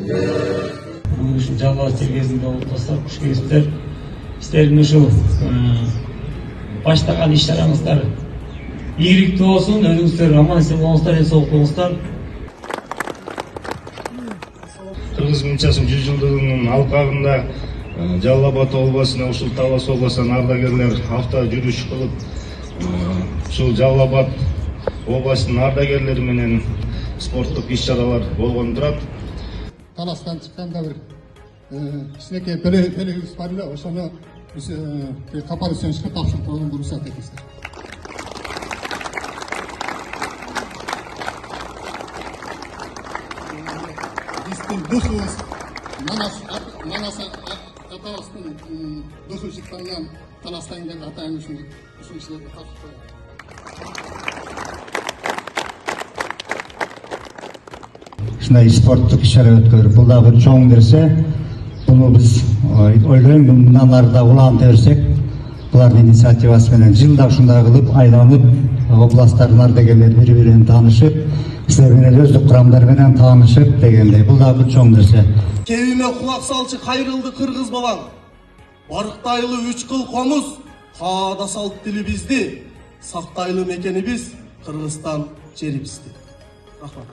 Ушул жалгоо кезинде достор, куш кесиптер силердин ушул баштаган иш чараңыздар ийгиликтүү болсун, өзүңүздөр аман эсен болуңуздар, эл соолук болуңуздар. Кыргыз мынчасынын 100 жылдыгынын алкагында Жалал Абад областына, ушул Талас областынан ардагерлер авто жүрүш кылып, ушул Жалал Абад областынын ардагерлери менен спорттук иш-чаралар болгон турат. Таластан чыкканда бир кичинекей пелегибиз бар эле, ошону биз Капар Үсеновичке тапшырып койгонго уруксат этиңиздер. Биздин духубуз Манас атабыздын духу жыттанган Таластандагы атайын ушул кишилерге тапшырып коём. Ушундай спорттук иш-чара өткөрүп, бул дагы бир чоң нерсе. Буну биз ойлойм, мындан ары да уланта берсек, булардын инициативасы менен жылда ушундай кылып айланып, областтардын ардагерлери бири-бири менен таанышып, силер менен өздүк курамдар менен таанышып дегендей, бул дагы бир чоң нерсе. Кебиме кулак салчы кайрылды кыргыз балаң. Барктайлы 3 кыл комуз, каада салт тили бизди, сактайлы мекенибиз Кыргызстан жерибизди. Рахмат.